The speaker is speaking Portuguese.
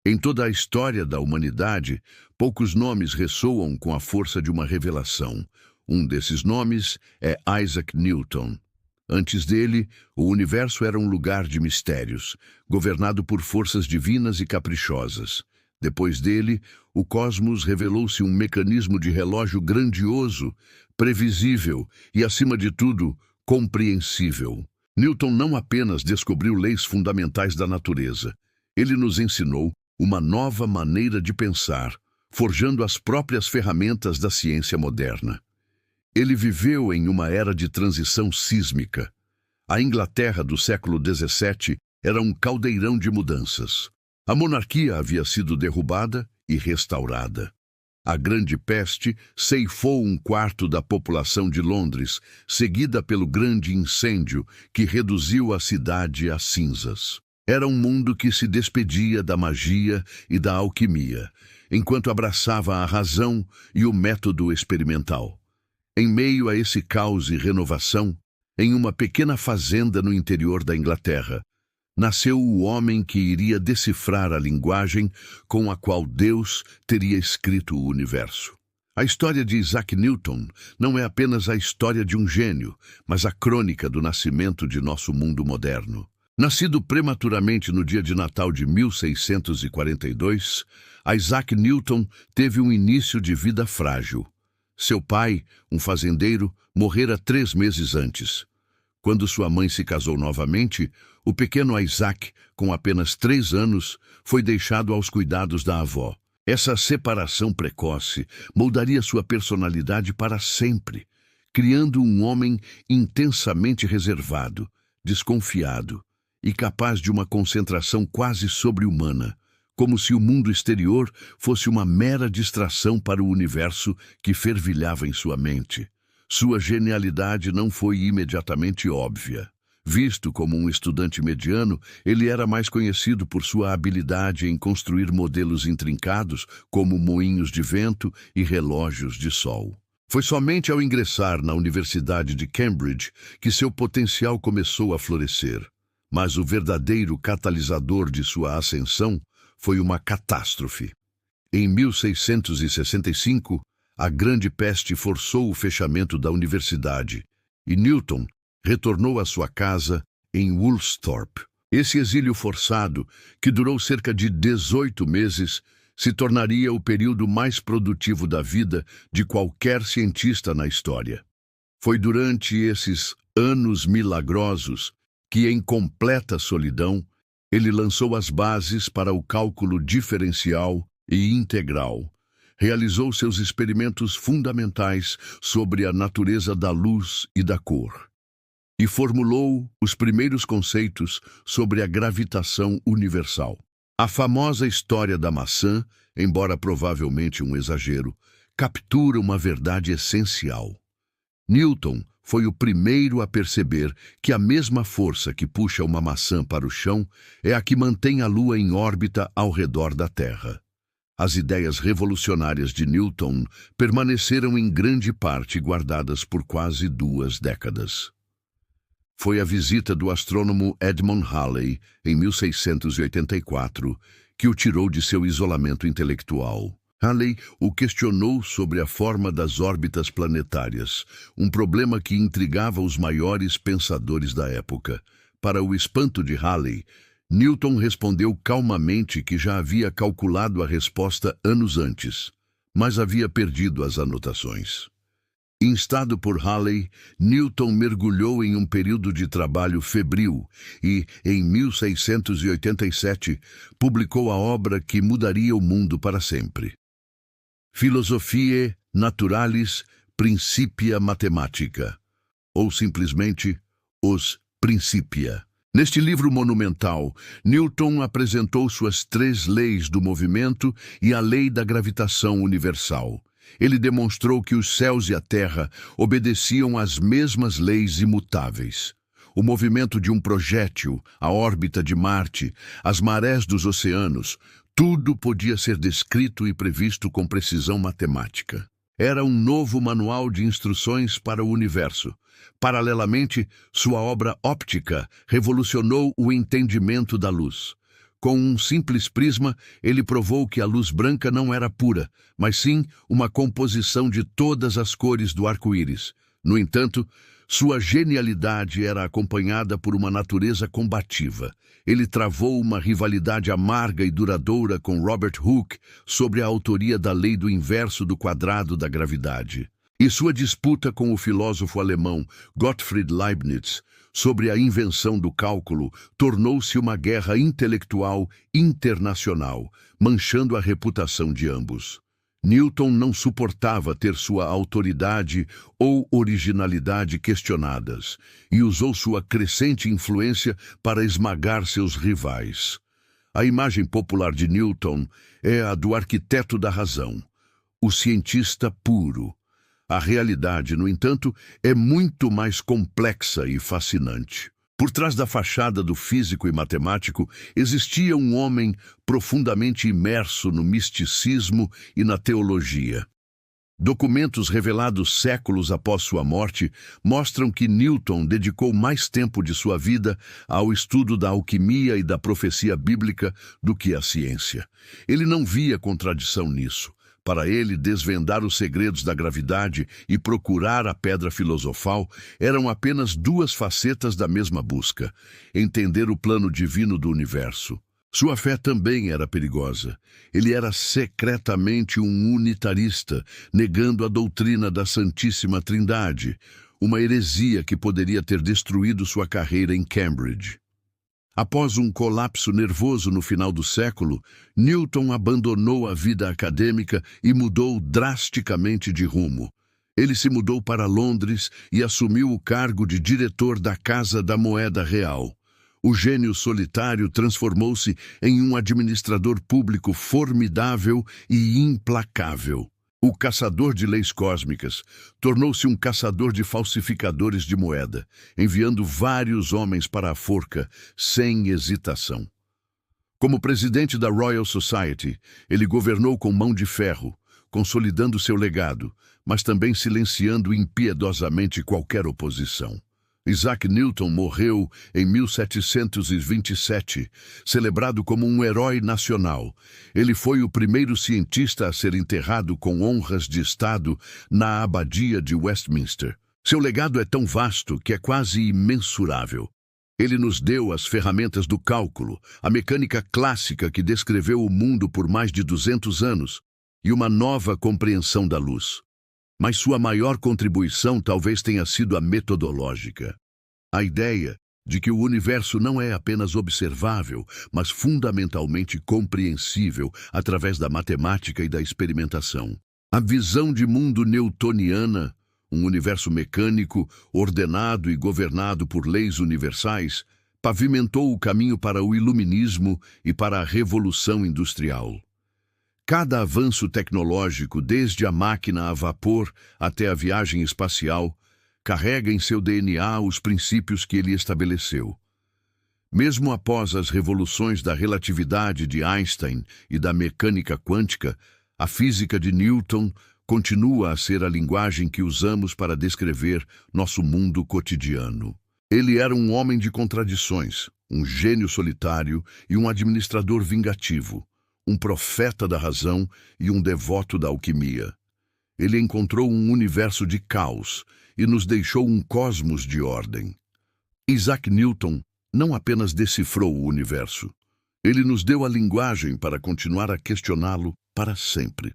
Em toda a história da humanidade, poucos nomes ressoam com a força de uma revelação. Um desses nomes é Isaac Newton. Antes dele, o universo era um lugar de mistérios, governado por forças divinas e caprichosas. Depois dele, o cosmos revelou-se um mecanismo de relógio grandioso, previsível e, acima de tudo, compreensível. Newton não apenas descobriu leis fundamentais da natureza, ele nos ensinou uma nova maneira de pensar, forjando as próprias ferramentas da ciência moderna. Ele viveu em uma era de transição sísmica. A Inglaterra do século XVII era um caldeirão de mudanças. A monarquia havia sido derrubada e restaurada. A Grande Peste ceifou um quarto da população de Londres, seguida pelo grande incêndio que reduziu a cidade a cinzas. Era um mundo que se despedia da magia e da alquimia, enquanto abraçava a razão e o método experimental. Em meio a esse caos e renovação, em uma pequena fazenda no interior da Inglaterra, nasceu o homem que iria decifrar a linguagem com a qual Deus teria escrito o universo. A história de Isaac Newton não é apenas a história de um gênio, mas a crônica do nascimento de nosso mundo moderno. Nascido prematuramente no dia de Natal de 1642, Isaac Newton teve um início de vida frágil. Seu pai, um fazendeiro, morrera 3 meses antes. Quando sua mãe se casou novamente, o pequeno Isaac, com apenas 3 anos, foi deixado aos cuidados da avó. Essa separação precoce moldaria sua personalidade para sempre, criando um homem intensamente reservado, desconfiado e capaz de uma concentração quase sobre-humana, como se o mundo exterior fosse uma mera distração para o universo que fervilhava em sua mente. Sua genialidade não foi imediatamente óbvia. Visto como um estudante mediano, ele era mais conhecido por sua habilidade em construir modelos intrincados, como moinhos de vento e relógios de sol. Foi somente ao ingressar na Universidade de Cambridge que seu potencial começou a florescer. Mas o verdadeiro catalisador de sua ascensão foi uma catástrofe. Em 1665, a Grande Peste forçou o fechamento da universidade e Newton retornou à sua casa em Woolsthorpe. Esse exílio forçado, que durou cerca de 18 meses, se tornaria o período mais produtivo da vida de qualquer cientista na história. Foi durante esses anos milagrosos que, em completa solidão, ele lançou as bases para o cálculo diferencial e integral, realizou seus experimentos fundamentais sobre a natureza da luz e da cor, e formulou os primeiros conceitos sobre a gravitação universal. A famosa história da maçã, embora provavelmente um exagero, captura uma verdade essencial. Newton foi o primeiro a perceber que a mesma força que puxa uma maçã para o chão é a que mantém a Lua em órbita ao redor da Terra. As ideias revolucionárias de Newton permaneceram em grande parte guardadas por quase 2 décadas. Foi a visita do astrônomo Edmund Halley, em 1684, que o tirou de seu isolamento intelectual. Halley o questionou sobre a forma das órbitas planetárias, um problema que intrigava os maiores pensadores da época. Para o espanto de Halley, Newton respondeu calmamente que já havia calculado a resposta anos antes, mas havia perdido as anotações. Instado por Halley, Newton mergulhou em um período de trabalho febril e, em 1687, publicou a obra que mudaria o mundo para sempre. Philosophiae Naturalis Principia Mathematica, ou simplesmente Os Principia. Neste livro monumental, Newton apresentou suas 3 leis do movimento e a lei da gravitação universal. Ele demonstrou que os céus e a terra obedeciam às mesmas leis imutáveis. O movimento de um projétil, a órbita de Marte, as marés dos oceanos, tudo podia ser descrito e previsto com precisão matemática. Era um novo manual de instruções para o universo. Paralelamente, sua obra óptica revolucionou o entendimento da luz. Com um simples prisma, ele provou que a luz branca não era pura, mas sim uma composição de todas as cores do arco-íris. No entanto, sua genialidade era acompanhada por uma natureza combativa. Ele travou uma rivalidade amarga e duradoura com Robert Hooke sobre a autoria da lei do inverso do quadrado da gravidade. E sua disputa com o filósofo alemão Gottfried Leibniz sobre a invenção do cálculo tornou-se uma guerra intelectual internacional, manchando a reputação de ambos. Newton não suportava ter sua autoridade ou originalidade questionadas e usou sua crescente influência para esmagar seus rivais. A imagem popular de Newton é a do arquiteto da razão, o cientista puro. A realidade, no entanto, é muito mais complexa e fascinante. Por trás da fachada do físico e matemático, existia um homem profundamente imerso no misticismo e na teologia. Documentos revelados séculos após sua morte mostram que Newton dedicou mais tempo de sua vida ao estudo da alquimia e da profecia bíblica do que à ciência. Ele não via contradição nisso. Para ele, desvendar os segredos da gravidade e procurar a pedra filosofal eram apenas duas facetas da mesma busca: entender o plano divino do universo. Sua fé também era perigosa. Ele era secretamente um unitarista, negando a doutrina da Santíssima Trindade, uma heresia que poderia ter destruído sua carreira em Cambridge. Após um colapso nervoso no final do século, Newton abandonou a vida acadêmica e mudou drasticamente de rumo. Ele se mudou para Londres e assumiu o cargo de diretor da Casa da Moeda Real. O gênio solitário transformou-se em um administrador público formidável e implacável. O caçador de leis cósmicas tornou-se um caçador de falsificadores de moeda, enviando vários homens para a forca sem hesitação. Como presidente da Royal Society, ele governou com mão de ferro, consolidando seu legado, mas também silenciando impiedosamente qualquer oposição. Isaac Newton morreu em 1727, celebrado como um herói nacional. Ele foi o primeiro cientista a ser enterrado com honras de Estado na Abadia de Westminster. Seu legado é tão vasto que é quase imensurável. Ele nos deu as ferramentas do cálculo, a mecânica clássica que descreveu o mundo por mais de 200 anos, e uma nova compreensão da luz. Mas sua maior contribuição talvez tenha sido a metodológica. A ideia de que o universo não é apenas observável, mas fundamentalmente compreensível através da matemática e da experimentação. A visão de mundo newtoniana, um universo mecânico, ordenado e governado por leis universais, pavimentou o caminho para o iluminismo e para a revolução industrial. Cada avanço tecnológico, desde a máquina a vapor até a viagem espacial, carrega em seu DNA os princípios que ele estabeleceu. Mesmo após as revoluções da relatividade de Einstein e da mecânica quântica, a física de Newton continua a ser a linguagem que usamos para descrever nosso mundo cotidiano. Ele era um homem de contradições, um gênio solitário e um administrador vingativo, um profeta da razão e um devoto da alquimia. Ele encontrou um universo de caos e nos deixou um cosmos de ordem. Isaac Newton não apenas decifrou o universo, ele nos deu a linguagem para continuar a questioná-lo para sempre.